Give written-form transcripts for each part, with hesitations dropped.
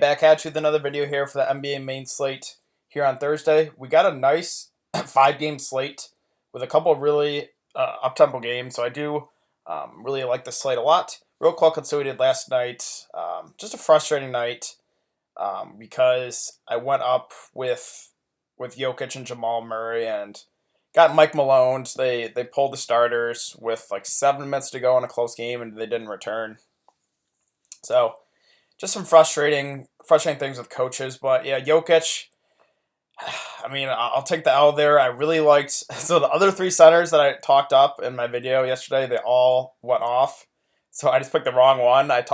back at you with another video here for the NBA main slate here on Thursday. We got a nice 5-game slate with a couple of really up-tempo games, so I do really like this slate a lot. Real quick, let's see what we did last night. Just a frustrating night because I went up with Jokic and Jamal Murray and got Mike Malone. They pulled the starters with like 7 minutes to go in a close game, and they didn't return. So just some frustrating things with coaches. But yeah, Jokic, I mean, I'll take the L there. I really liked, so the other 3 centers that I talked up in my video yesterday, they all went off. So I just picked the wrong one. I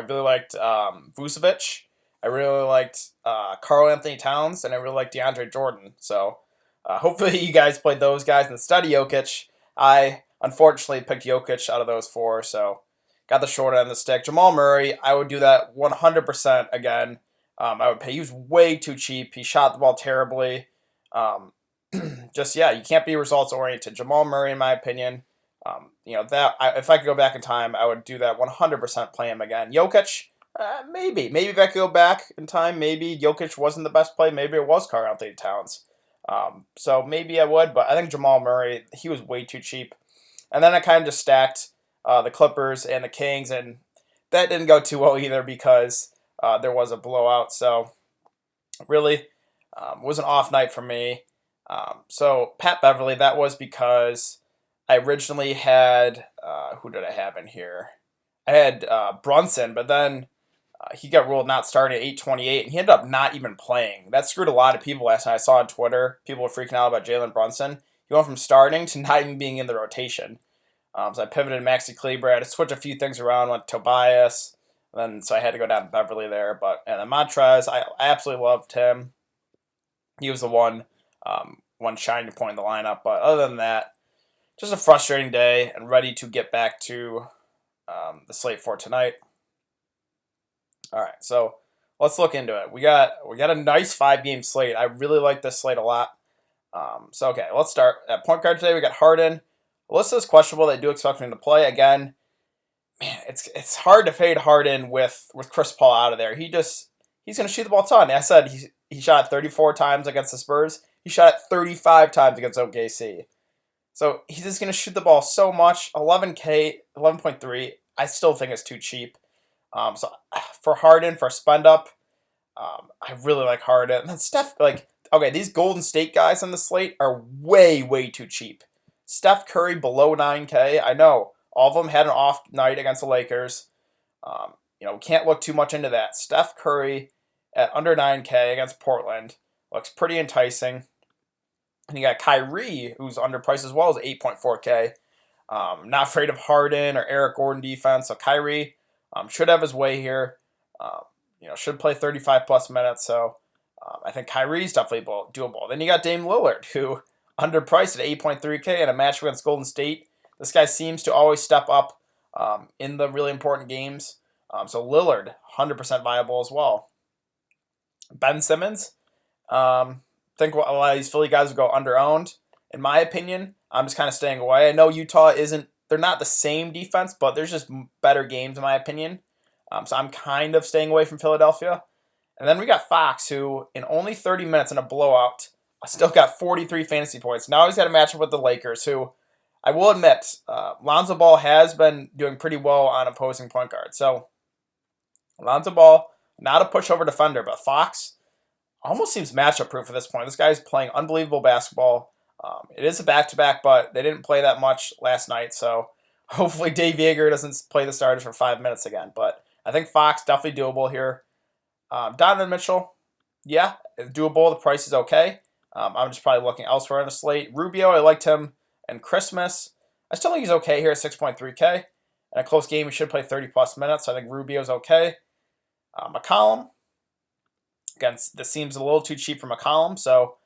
really liked Vucevic. I really liked Karl Anthony Towns, and I really liked DeAndre Jordan. So hopefully you guys played those guys instead of Jokic. I unfortunately picked Jokic out of those 4, so got the short end of the stick. Jamal Murray, I would do that 100% again. I would pay. He was way too cheap. He shot the ball terribly. You can't be results oriented. Jamal Murray, in my opinion, if I could go back in time, I would do that 100%. Play him again. Jokic, maybe if I could go back in time, maybe Jokic wasn't the best play. Maybe it was Karl Anthony Towns. So maybe I would, but I think Jamal Murray, he was way too cheap. And then I kind of just stacked the Clippers and the Kings, and that didn't go too well either because there was a blowout. So really was an off night for me. So Pat Beverly, that was because I originally had, who did I have in here? I had Brunson, but then he got ruled not starting at 8:28, and he ended up not even playing. That screwed a lot of people last night. I saw on Twitter, people were freaking out about Jalen Brunson. He went from starting to not even being in the rotation. So I pivoted to Maxi Kleber. I had to switch a few things around, went to Tobias, and then so I had to go down to Beverly there. And then Montrez, I absolutely loved him. He was the one shining point in the lineup. But other than that, just a frustrating day and ready to get back to the slate for tonight. All right, so let's look into it. We got a nice 5-game slate. I really like this slate a lot. Okay, let's start. At point guard today, we got Harden. Alyssa is questionable. They do expect him to play again. Man, it's hard to fade Harden with Chris Paul out of there. He's going to shoot the ball a ton. I said he shot 34 times against the Spurs. He shot it 35 times against OKC. So he's just going to shoot the ball so much. 11.3, I still think it's too cheap. So for Harden, for spend up, I really like Harden. And then Steph, these Golden State guys on the slate are way, way too cheap. Steph Curry below 9K. I know all of them had an off night against the Lakers. We can't look too much into that. Steph Curry at under 9K against Portland looks pretty enticing. And you got Kyrie, who's underpriced as well, as 8.4K. Not afraid of Harden or Eric Gordon defense. So Kyrie should have his way here. Should play 35 plus minutes. So I think Kyrie's definitely doable. Then you got Dame Lillard, who underpriced at 8.3K in a match against Golden State. This guy seems to always step up in the really important games. So Lillard, 100% viable as well. Ben Simmons, think a lot of these Philly guys will go under-owned. In my opinion, I'm just kind of staying away. I know Utah they're not the same defense, but there's just better games in my opinion. So I'm kind of staying away from Philadelphia. And then we got Fox, who in only 30 minutes in a blowout, still got 43 fantasy points. Now he's got a matchup with the Lakers, who I will admit, Lonzo Ball has been doing pretty well on opposing point guards. So Lonzo Ball, not a pushover defender, but Fox almost seems matchup proof at this point. This guy's playing unbelievable basketball. It is a back-to-back, but they didn't play that much last night, so hopefully Dave Yeager doesn't play the starters for 5 minutes again. But I think Fox, definitely doable here. Donovan Mitchell, yeah, doable. The price is okay. I'm just probably looking elsewhere on the slate. Rubio, I liked him in Christmas. I still think he's okay here at 6.3K. In a close game, he should play 30-plus minutes, so I think Rubio's okay. McCollum, again, this seems a little too cheap for McCollum, so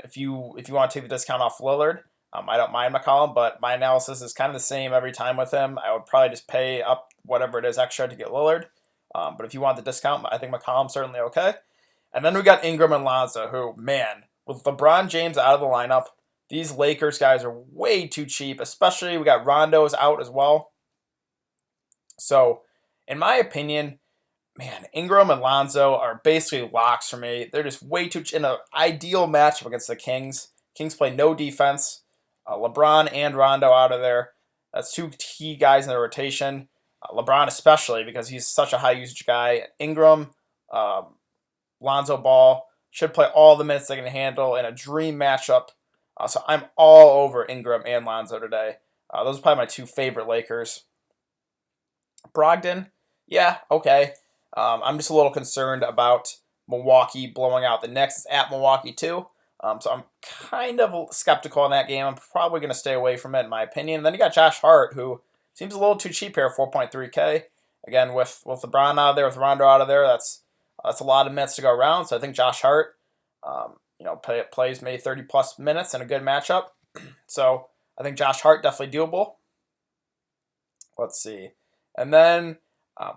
if you want to take the discount off Lillard, I don't mind McCollum, but my analysis is kind of the same every time with him. I would probably just pay up whatever it is extra to get Lillard. But if you want the discount, I think McCollum's certainly okay. And then we got Ingram and Lonzo, who, man, with LeBron James out of the lineup, these Lakers guys are way too cheap, especially we got Rondo's out as well. So, in my opinion, Man, Ingram and Lonzo are basically locks for me. They're just way too in an ideal matchup against the Kings. Kings play no defense. LeBron and Rondo out of there. That's two key guys in the rotation. LeBron especially because he's such a high usage guy. Ingram, um, Lonzo Ball should play all the minutes they can handle in a dream matchup. So I'm all over Ingram and Lonzo today. Those are probably my two favorite Lakers. Brogdon, yeah, okay. I'm just a little concerned about Milwaukee blowing out the Knicks. It's at Milwaukee too. So I'm kind of skeptical in that game. I'm probably going to stay away from it in my opinion. And then you got Josh Hart, who seems a little too cheap here, 4.3K. Again, with LeBron out of there, with Rondo out of there, that's a lot of minutes to go around. So I think Josh Hart, plays maybe 30 plus minutes in a good matchup. So I think Josh Hart definitely doable. Let's see. And then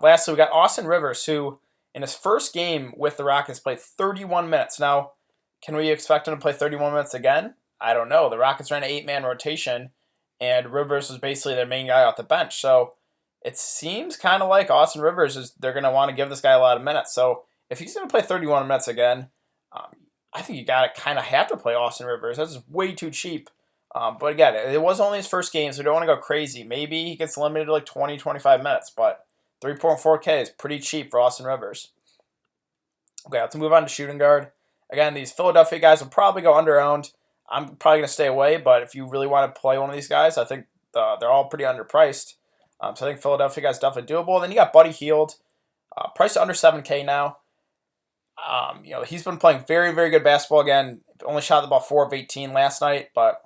lastly, we got Austin Rivers, who in his first game with the Rockets played 31 minutes. Now, can we expect him to play 31 minutes again? I don't know. The Rockets ran an 8-man rotation, and Rivers was basically their main guy off the bench. So it seems kind of like Austin Rivers they're going to want to give this guy a lot of minutes. So if he's going to play 31 minutes again, um, I think you got to kind of have to play Austin Rivers. That's way too cheap. But again, it was only his first game, so we don't want to go crazy. Maybe he gets limited to like 20, 25 minutes, but 3.4K is pretty cheap for Austin Rivers. Okay, let's move on to shooting guard. Again, these Philadelphia guys will probably go under-owned. I'm probably going to stay away, but if you really want to play one of these guys, I think they're all pretty underpriced. So I think Philadelphia guys definitely doable. Then you got Buddy Hield, priced under 7K now. He's been playing very, very good basketball again. Only shot the ball 4 of 18 last night, but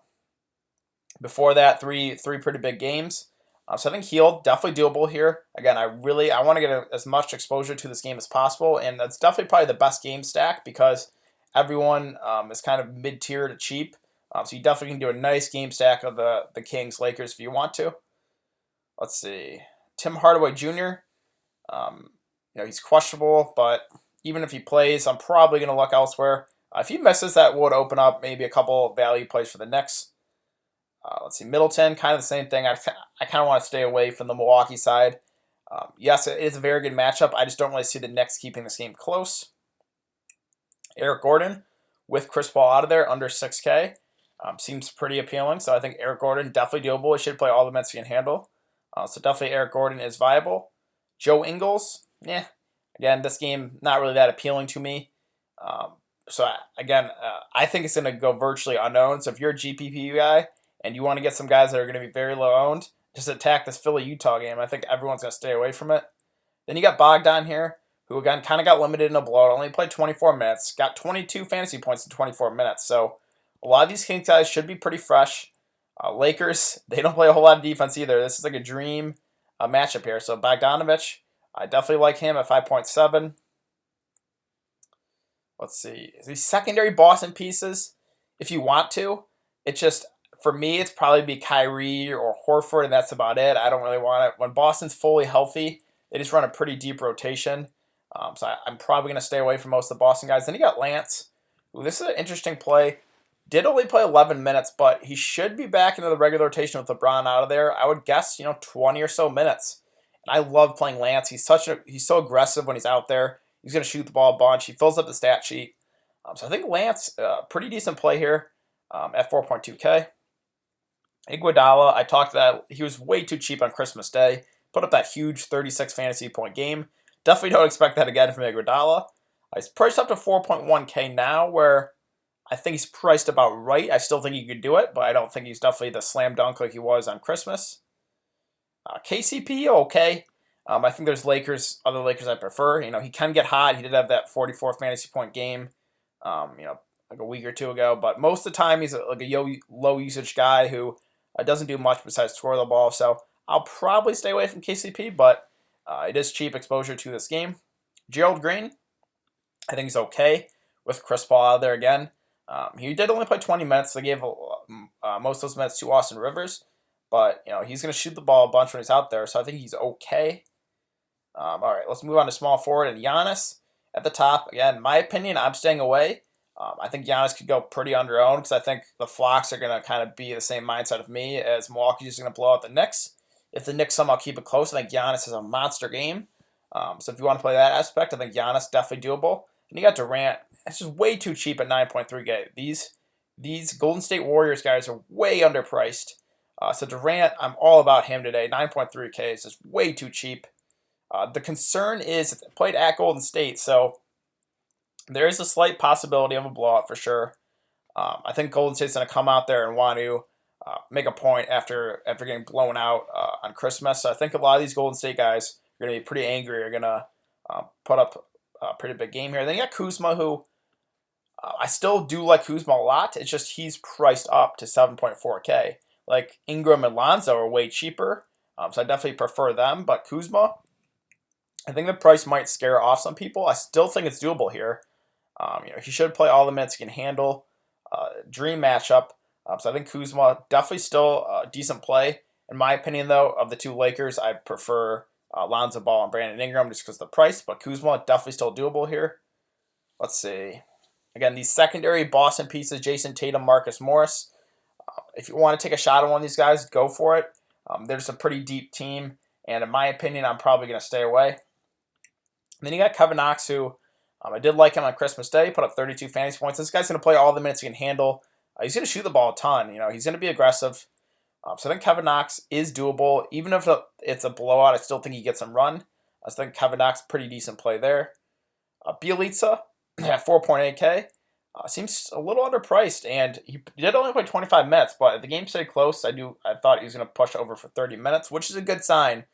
before that, three pretty big games. So I think Hield definitely doable here. Again, I want to get as much exposure to this game as possible, and that's definitely probably the best game stack because everyone is kind of mid-tier to cheap. So you definitely can do a nice game stack of the Kings Lakers if you want to. Let's see, Tim Hardaway Jr. He's questionable, but even if he plays, I'm probably going to look elsewhere. If he misses, that would open up maybe a couple value plays for the Knicks. Let's see, Middleton, kind of the same thing. I kind of want to stay away from the Milwaukee side. Yes, it is a very good matchup. I just don't really see the Knicks keeping this game close. Eric Gordon with Chris Paul out of there, under 6K. Seems pretty appealing, so I think Eric Gordon definitely doable. He should play all the minutes he can handle. So definitely Eric Gordon is viable. Joe Ingles, again, this game not really that appealing to me. I think it's going to go virtually unknown. So if you're a GPP guy and you want to get some guys that are going to be very low owned, just attack this Philly-Utah game. I think everyone's going to stay away from it. Then you got Bogdan here, who again kind of got limited in a blowout, only played 24 minutes, got 22 fantasy points in 24 minutes. So a lot of these Kings guys should be pretty fresh. Lakers, they don't play a whole lot of defense either. This is like a dream matchup here. So Bogdanovich, I definitely like him at 5.7. Let's see. These secondary Boston pieces, if you want to, it's just, for me, it's probably be Kyrie or Horford, and that's about it. I don't really want it. When Boston's fully healthy, they just run a pretty deep rotation. I'm probably going to stay away from most of the Boston guys. Then you got Lance. Ooh, this is an interesting play. Did only play 11 minutes, but he should be back into the regular rotation with LeBron out of there. I would guess, 20 or so minutes. And I love playing Lance. He's so aggressive when he's out there. He's going to shoot the ball a bunch. He fills up the stat sheet. So I think Lance, pretty decent play here at 4.2K. Iguodala, I talked that he was way too cheap on Christmas Day. Put up that huge 36 fantasy point game. Definitely don't expect that again from Iguodala. He's priced up to 4.1K now, where I think he's priced about right. I still think he could do it, but I don't think he's definitely the slam dunk like he was on Christmas. KCP, okay. I think there's other Lakers I prefer. He can get hot. He did have that 44 fantasy point game, like a week or two ago. But most of the time, he's like a low usage guy who doesn't do much besides score the ball. So I'll probably stay away from KCP, but it is cheap exposure to this game. Gerald Green, I think he's okay with Chris Paul out there again. He did only play 20 minutes. They gave most of those minutes to Austin Rivers. But, he's going to shoot the ball a bunch when he's out there, so I think he's okay. All right, let's move on to small forward and Giannis at the top. Again, in my opinion, I'm staying away. I think Giannis could go pretty under-owned because I think the Flocks are going to kind of be the same mindset of me as Milwaukee's just going to blow out the Knicks. If the Knicks somehow keep it close, I think Giannis has a monster game. So if you want to play that aspect, I think Giannis definitely doable. And you got Durant. It's just way too cheap at 9.3K. These Golden State Warriors guys are way underpriced. So Durant, I'm all about him today. 9.3K is just way too cheap. The concern is it's played at Golden State, so there is a slight possibility of a blowout for sure. I think Golden State's going to come out there and want to make a point after getting blown out on Christmas. So I think a lot of these Golden State guys are going to be pretty angry. Are going to put up a pretty big game here. Then you got Kuzma, who I still do like Kuzma a lot. It's just he's priced up to 7.4K. Like Ingram and Lonzo are way cheaper, so I definitely prefer them. But Kuzma, I think the price might scare off some people. I still think it's doable here. He should play all the minutes he can handle. Dream matchup. So I think Kuzma definitely still a decent play. In my opinion, though, of the two Lakers, I prefer Lonzo Ball and Brandon Ingram just because of the price. But Kuzma definitely still doable here. Let's see. Again, these secondary Boston pieces, Jason Tatum, Marcus Morris. If you want to take a shot on one of these guys, go for it. They're just a pretty deep team. And in my opinion, I'm probably going to stay away. And then you got Kevin Knox, who I did like him on Christmas Day, put up 32 fantasy points. This guy's going to play all the minutes he can handle. He's going to shoot the ball a ton. He's going to be aggressive. So I think Kevin Knox is doable. Even if it's a blowout, I still think he gets some run. I think Kevin Knox, pretty decent play there. Bjelica at 4.8K. Seems a little underpriced, and he did only play 25 minutes, but if the game stayed close, I thought he was going to push over for 30 minutes, which is a good sign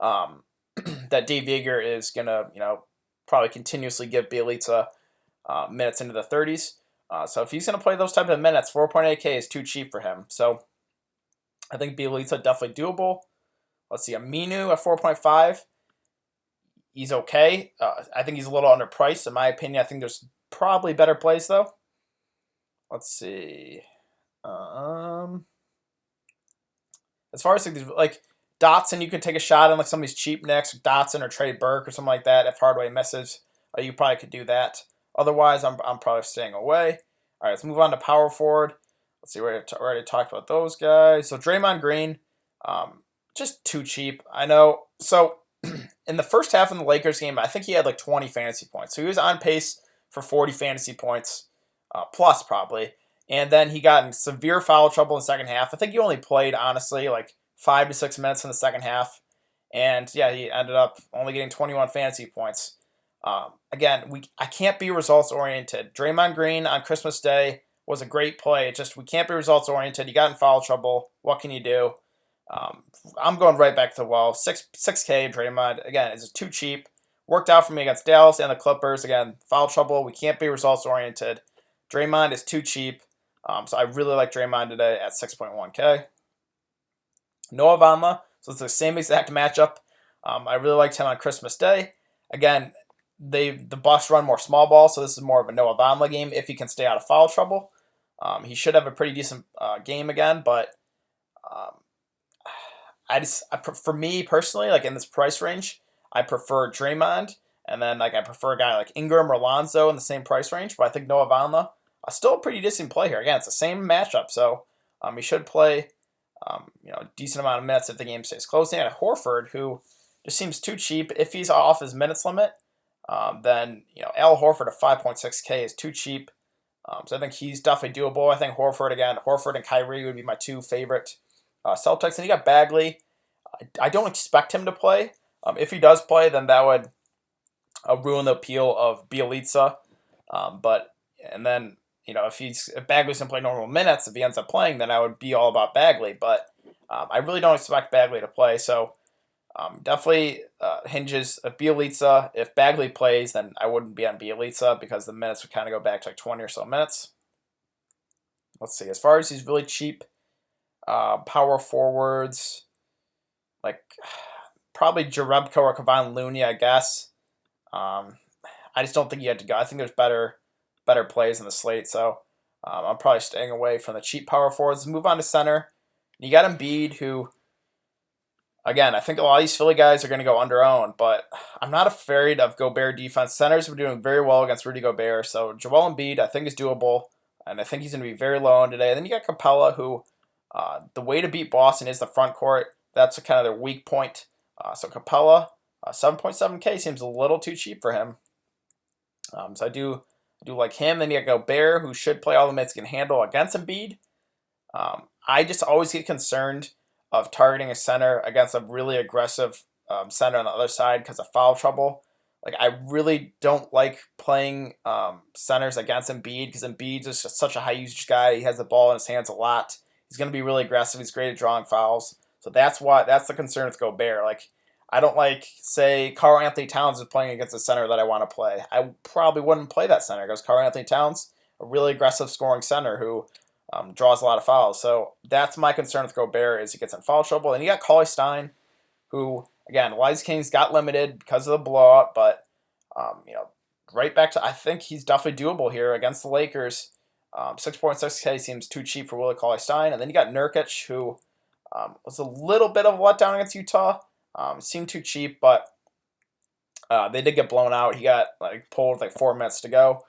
that Dave Yeager is going to, probably continuously give Bjelica minutes into the 30s. So if he's going to play those type of minutes, 4.8K is too cheap for him. So I think Bjelica definitely doable. Let's see, Aminu at 4.5. He's okay. I think he's a little underpriced, in my opinion. I think there's probably better plays, though. Let's see. As far as like Dotson, you can take a shot on like some of these cheap nicks, Dotson or Trey Burke or something like that. If Hardaway misses, you probably could do that. Otherwise, I'm probably staying away. All right, let's move on to power forward. Let's see, we already talked about those guys. So Draymond Green, just too cheap. I know. So in the first half of the Lakers game, I think he had like 20 fantasy points. So he was on pace for 40 fantasy points, plus probably. And then he got in severe foul trouble in the second half. I think he only played, honestly, like 5 to 6 minutes in the second half. And yeah, he ended up only getting 21 fantasy points. Again, I can't be results oriented. Draymond Green on Christmas Day was a great play. It's just we can't be results oriented. You got in foul trouble. What can you do? I'm going right back to the well. 6K Draymond, again, is too cheap. Worked out for me against Dallas and the Clippers. Again, foul trouble. We can't be results oriented. Draymond is too cheap. So I really like Draymond today at 6.1K. Noah Vonleh. So it's the same exact matchup. I really liked him on Christmas Day. Again, the Bucks run more small ball, so this is more of a Noah Vonleh game if he can stay out of foul trouble. He should have a pretty decent game again, but for me personally, like in this price range, I prefer Draymond, and then I prefer a guy like Ingram or Lonzo in the same price range. But I think Noah Vonleh still a pretty decent play here. Again, it's the same matchup, so he should play a decent amount of minutes if the game stays close. And Horford, who just seems too cheap. If he's off his minutes limit, then Al Horford at 5.6K is too cheap. So I think he's definitely doable. I think Horford and Kyrie would be my two favorite Celtics. And you got Bagley. I don't expect him to play. If he does play, then that would ruin the appeal of Bjelica. If Bagley's going to play normal minutes, if he ends up playing, then I would be all about Bagley. But I really don't expect Bagley to play. So definitely hinges of Bjelica. If Bagley plays, then I wouldn't be on Bjelica because the minutes would kind of go back to like 20 or so minutes. Let's see. As far as these really cheap power forwards, like probably Jerebko or Kevon Looney, I guess. I just don't think you had to go. I think there's better plays in the slate, so I'm probably staying away from the cheap power forwards. Let's move on to center. You got Embiid, who, again, I think a lot of these Philly guys are going to go under-owned, but I'm not afraid of Gobert defense. Centers have been doing very well against Rudy Gobert, so Joel Embiid I think is doable, and I think he's going to be very low on today. And then you got Capella, who the way to beat Boston is the front court. That's kind of their weak point. So Capella, 7.7K seems a little too cheap for him. So I do like him. Then you got Gobert, who should play all the minutes he can handle against Embiid. I just always get concerned of targeting a center against a really aggressive center on the other side because of foul trouble. Like, I really don't like playing centers against Embiid because Embiid is just such a high usage guy. He has the ball in his hands a lot. He's going to be really aggressive. He's great at drawing fouls. So that's the concern with Gobert. Like, I don't like, say, Karl Anthony Towns is playing against a center that I want to play. I probably wouldn't play that center because Karl Anthony Towns, a really aggressive scoring center who draws a lot of fouls. So that's my concern with Gobert is he gets in foul trouble. And you got Cauley Stein, who, again, Wise Kings got limited because of the blowout, but right back to, I think he's definitely doable here against the Lakers. 6.6K seems too cheap for Willie Cauley Stein. And then you got Nurkic, who was a little bit of a letdown against Utah. Seemed too cheap, but they did get blown out. He got pulled with 4 minutes to go.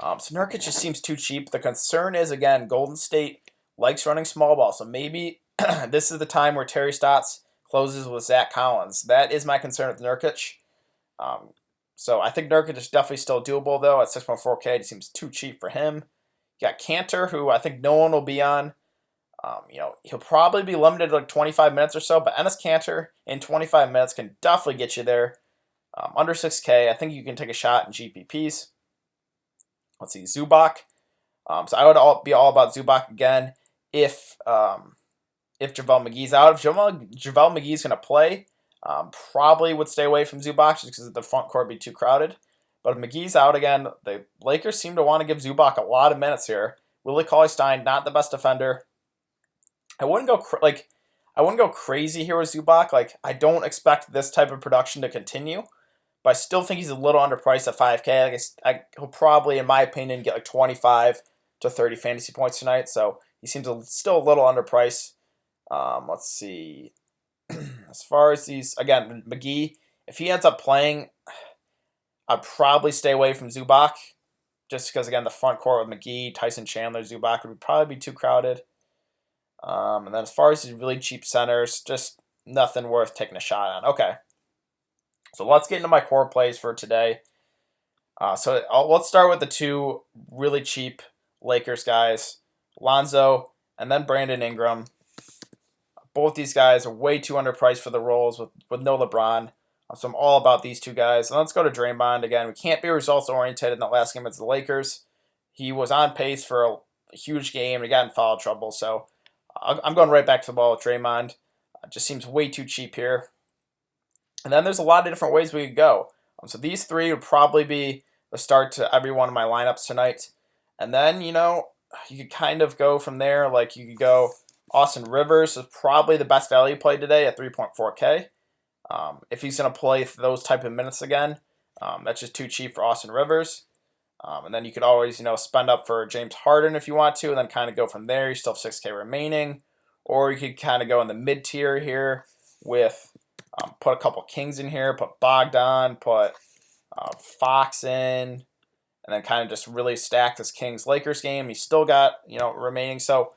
So Nurkic just seems too cheap. The concern is, again, Golden State likes running small ball. So maybe this is the time where Terry Stotts closes with Zach Collins. That is my concern with Nurkic. So I think Nurkic is definitely still doable, though. At 6.4K, it seems too cheap for him. You got Cantor, who I think no one will be on. He'll probably be limited to 25 minutes or so, but Enes Kanter in 25 minutes can definitely get you there. Under 6K, I think you can take a shot in GPPs. Let's see, Zubac. So I would be all about Zubac again if JaVale McGee's out. If JaVale McGee's going to play, probably would stay away from Zubac just because the front court would be too crowded. But if McGee's out again, the Lakers seem to want to give Zubac a lot of minutes here. Willie Cauley Stein, not the best defender. I wouldn't go crazy here with Zubac. I don't expect this type of production to continue, but I still think he's a little underpriced at 5K. He'll probably, in my opinion, get 25 to 30 fantasy points tonight. So he seems still a little underpriced. Let's see. As far as these, again, McGee, if he ends up playing, I'd probably stay away from Zubac, just because, again, the front court with McGee, Tyson Chandler, Zubac would probably be too crowded. And then as far as these really cheap centers, just nothing worth taking a shot on. Okay. So let's get into my core plays for today. Let's start with the two really cheap Lakers guys, Lonzo and then Brandon Ingram. Both these guys are way too underpriced for the roles with no LeBron. So I'm all about these two guys. And let's go to Draymond again. We can't be results oriented in that last game against the Lakers. He was on pace for a huge game and he got in foul trouble. So I'm going right back to the ball with Draymond. Just seems way too cheap here. And then there's a lot of different ways we could go. So these three would probably be the start to every one of my lineups tonight. And then, you could kind of go from there. You could go Austin Rivers is probably the best value play today at 3.4K. If he's going to play those type of minutes again, that's just too cheap for Austin Rivers. And then you could always, spend up for James Harden if you want to, and then kind of go from there. You still have 6K remaining. Or you could kind of go in the mid-tier here with, put a couple Kings in here, put Bogdan, put Fox in, and then kind of just really stack this Kings-Lakers game. You still got, remaining. So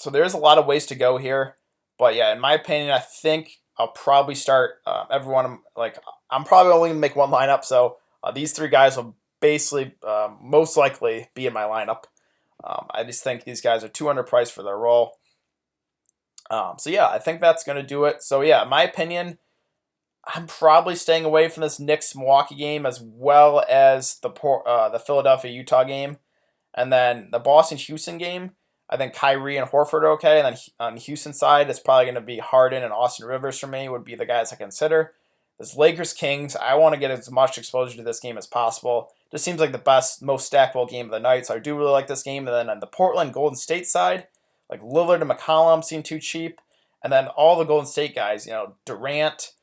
there's a lot of ways to go here. But yeah, in my opinion, I think I'll probably start everyone. I'm probably only going to make one lineup, so these three guys will basically most likely be in my lineup. I just think these guys are too underpriced for their role. I think that's going to do it. So yeah, in my opinion, I'm probably staying away from this Knicks-Milwaukee game as well as the Philadelphia-Utah game. And then the Boston-Houston game, I think Kyrie and Horford are okay. And then on the Houston side, it's probably going to be Harden and Austin Rivers for me would be the guys I consider. This Lakers-Kings, I want to get as much exposure to this game as possible. Just seems like the best, most stackable game of the night, so I do really like this game. And then on the Portland-Golden State side, Lillard and McCollum seem too cheap. And then all the Golden State guys, Durant,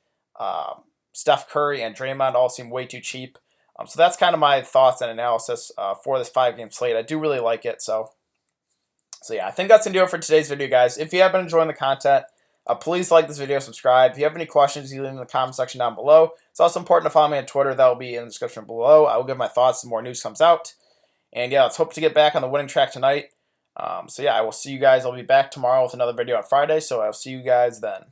Steph Curry, and Draymond all seem way too cheap. So that's kind of my thoughts and analysis for this 5-game slate. I do really like it. So yeah, I think that's going to do it for today's video, guys. If you have been enjoying the content, please like this video, subscribe. If you have any questions, you leave them in the comment section down below. It's also important to follow me on Twitter. That will be in the description below. I will give my thoughts as more news comes out. And yeah, let's hope to get back on the winning track tonight. I will see you guys. I'll be back tomorrow with another video on Friday, so I'll see you guys then.